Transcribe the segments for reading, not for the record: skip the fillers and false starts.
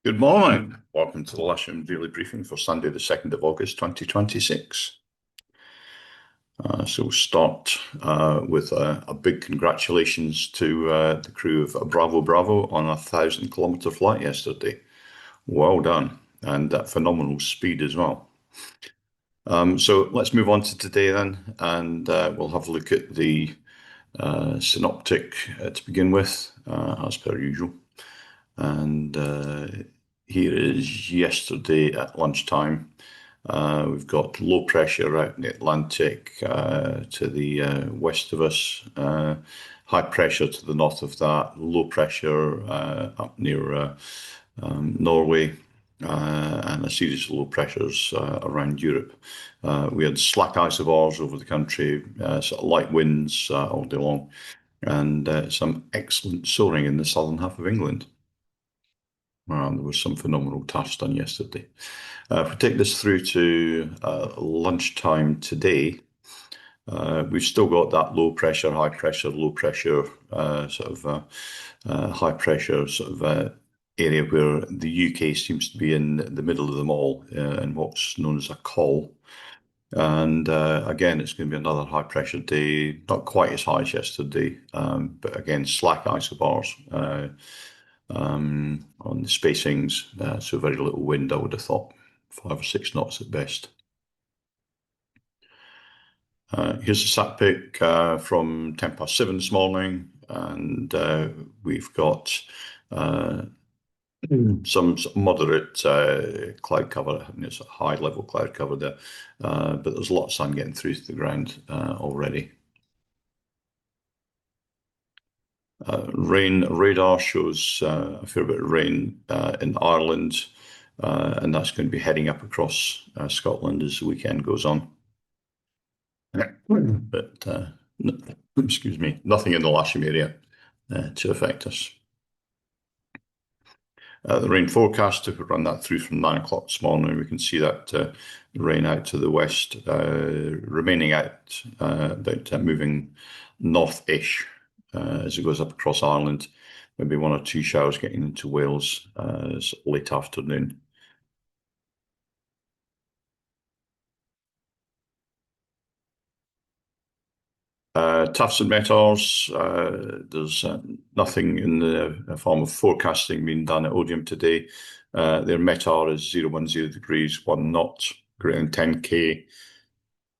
Good morning. Welcome to the Lasham Daily Briefing for Sunday, the 2nd of August, 2026. So we'll start with a big congratulations to the crew of Bravo Bravo on a 1,000-kilometer flight yesterday. Well done, and at phenomenal speed as well. So let's move on to today then, and we'll have a look at the Synoptic to begin with, as per usual. And here is yesterday at lunchtime. We've got low pressure out in the Atlantic to the west of us, high pressure to the north of that, low pressure up near Norway, and a series of low pressures around Europe. We had slack isobars over the country, sort of light winds all day long, and some excellent soaring in the southern half of England. There was some phenomenal tasks done yesterday. If we take this through to lunchtime today, we've still got that low pressure, high pressure, low pressure, high pressure area where the UK seems to be in the middle of them all in what's known as a col. And again, it's going to be another high pressure day, not quite as high as yesterday, but again, slack isobars on the spacings, so very little wind, I would have thought, 5 or 6 knots at best. Here's a sat pic from 7:10 this morning, and we've got some moderate cloud cover. I mean, it's a high level cloud cover there, but there's a lot of sun getting through to the ground already. Rain radar shows a fair bit of rain in Ireland, and that's going to be heading up across Scotland as the weekend goes on. But excuse me, nothing in the Lasham area to affect us. The rain forecast, if we run that through from 9 o'clock this morning, we can see that rain out to the west, remaining out, but moving north-ish as it goes up across Ireland. Maybe 1 or 2 showers getting into Wales late afternoon. Tufts and METARs, there's nothing in the form of forecasting being done at Odium today. Their METAR is 010 degrees, 1 knot, greater than 10K.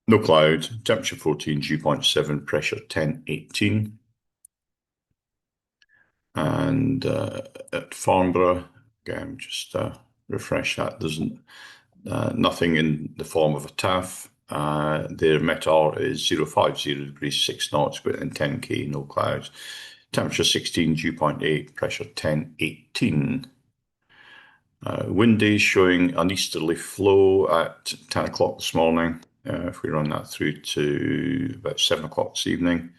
No cloud, temperature 14, dew point 7, pressure 1018. And at Farnborough, again, just refresh that. There's nothing in the form of a TAF. Their METAR is 050 degrees, 6 knots, greater than 10K, no clouds. Temperature 16, dew point 8, pressure 1018. Windy showing an easterly flow at 10 o'clock this morning. If we run that through to about 7 o'clock this evening,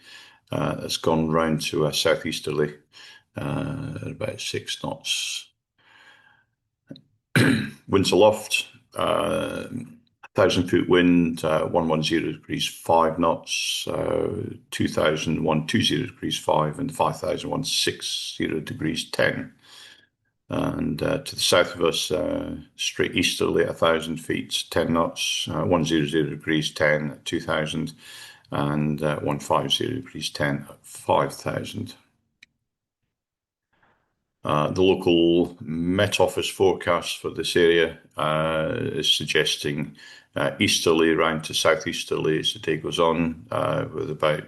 it's gone round to a southeasterly at about 6 knots. Winds aloft, 1,000-foot wind, 110 degrees, 5 knots, 2,000, 120 degrees, 5, and 5,000, 160 degrees, 10. And to the south of us, straight easterly, 1,000 feet, 10 knots, 100 degrees, 10, 2,000, and 150 degrees, 10, 5,000. The local Met Office forecast for this area is suggesting easterly around to southeasterly as the day goes on, with about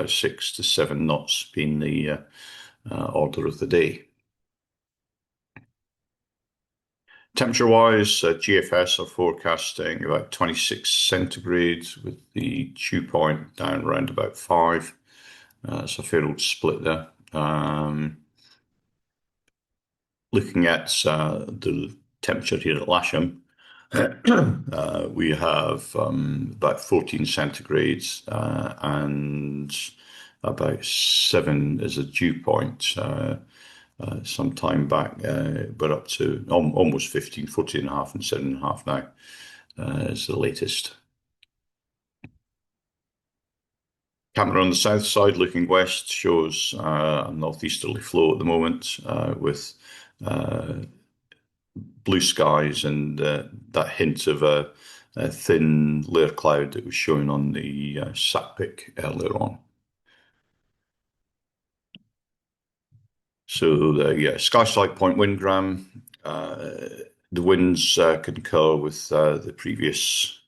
6 to 7 knots being the order of the day. Temperature-wise, GFS are forecasting about 26 centigrade with the dew point down around about 5. It's a fair old split there. Looking at the temperature here at Lasham, we have about 14 centigrades and about 7 as a dew point. Some time back, we're up to almost 15, 14.5 and 7.5 now is the latest. Camera on the south side looking west shows a northeasterly flow at the moment with blue skies and that hint of a thin layer cloud that was showing on the sat pic earlier on. So yeah, Sky Point windgram. The winds concur with the previous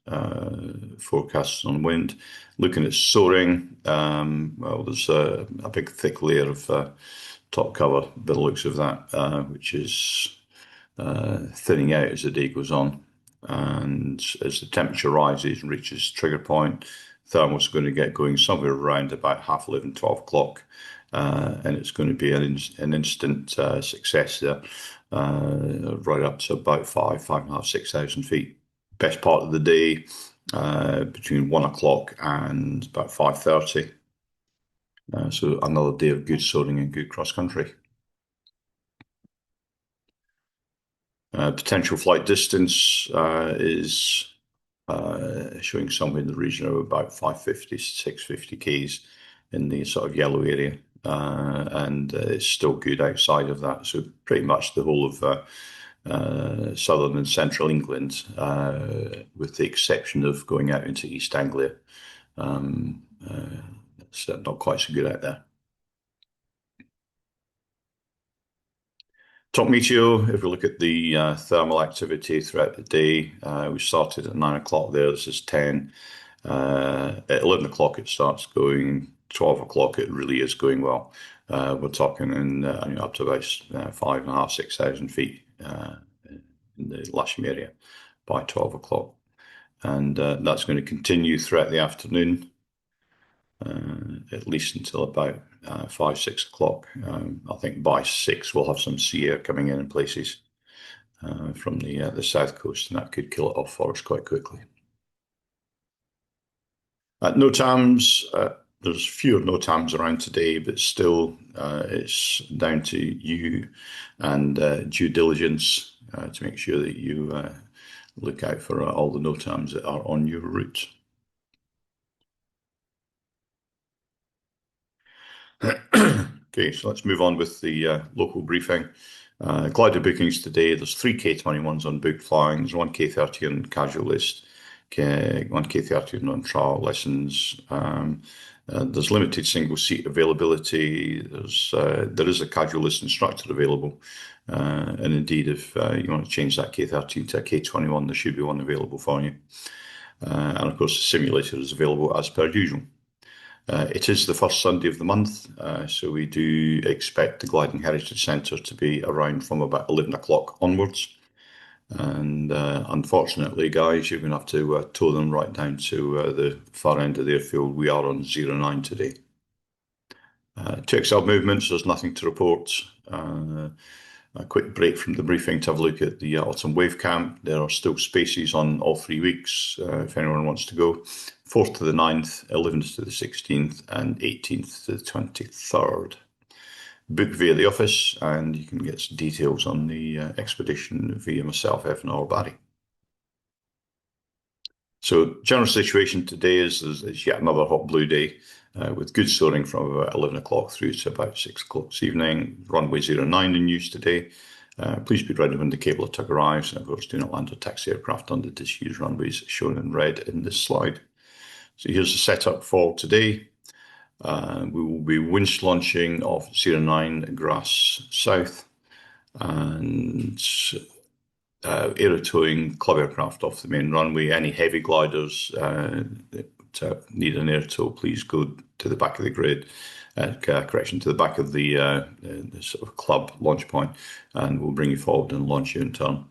forecasts on wind. Looking at Soaring, well, there's a big thick layer of top cover by the looks of that, which is thinning out as the day goes on. And as the temperature rises and reaches trigger point, thermals are going to get going somewhere around about half 11, 12 o'clock. And it's going to be an instant success there, right up to about 5.5, 6,000 feet. Best part of the day, between 1 o'clock and about 5:30. So another day of good soaring and good cross country. Potential flight distance is showing somewhere in the region of about 550 to 650 Ks in the sort of yellow area. And it's still good outside of that. So pretty much the whole of southern and central England, with the exception of going out into East Anglia. It's not quite so good out there. Top meteo, if we look at the thermal activity throughout the day, we started at 9 o'clock there, this is 10. At 11 o'clock it starts going, 12 o'clock it really is going well. We're talking in up to about 5.5, 6,000 feet in the Lasham area by 12 o'clock. And that's going to continue throughout the afternoon, at least until about 5, 6 o'clock. I think by 6 we'll have some sea air coming in places from the south coast, and that could kill it off for us quite quickly. NOTAMs, there's fewer NOTAMs around today, but still it's down to you and due diligence to make sure that you look out for all the NOTAMs that are on your route. Okay, so let's move on with the local briefing. Glider bookings today, there's 3 K21s on booked flying, there's 1 K30 on casual list, 1 K30 on trial lessons. There's limited single seat availability. There is a casual list instructor available. And indeed, if you want to change that K30 to a K21, there should be one available for you. And of course, the simulator is available as per usual. It is the first Sunday of the month, so we do expect the Gliding Heritage Centre to be around from about 11 o'clock onwards. And unfortunately, guys, you're going to have to tow them right down to the far end of the airfield. We are on 09 today. To XL movements, there's nothing to report. A quick break from the briefing to have a look at the autumn wave camp. There are still spaces on all 3 weeks if anyone wants to go. 4th to the 9th, 11th to the 16th, and 18th to the 23rd. Book via the office, and you can get some details on the expedition via myself, Evan, or Barry. So, general situation today is yet another hot blue day with good soaring from about 11 o'clock through to about 6 o'clock this evening. Runway 09 in use today. Please be ready when the cable tug arrives, and of course, do not land or taxi aircraft on the disused runways shown in red in this slide. So, here's the setup for today. We will be winch launching off 09 Grass South and aero towing club aircraft off the main runway. Any heavy gliders that need an air tow, please go to the back of the grid. To the back of the sort of club launch point, and we'll bring you forward and launch you in turn.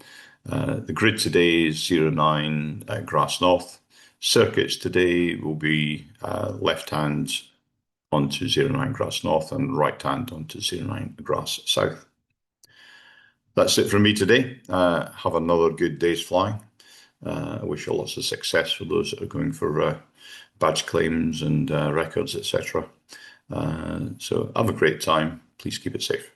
The grid today is 09 Grass North. Circuits today will be left hand onto 09 Grass North and right hand onto 09 Grass South. That's it from me today. Have another good day's flying. I wish you lots of success for those that are going for badge claims and records, etc. So have a great time. Please keep it safe.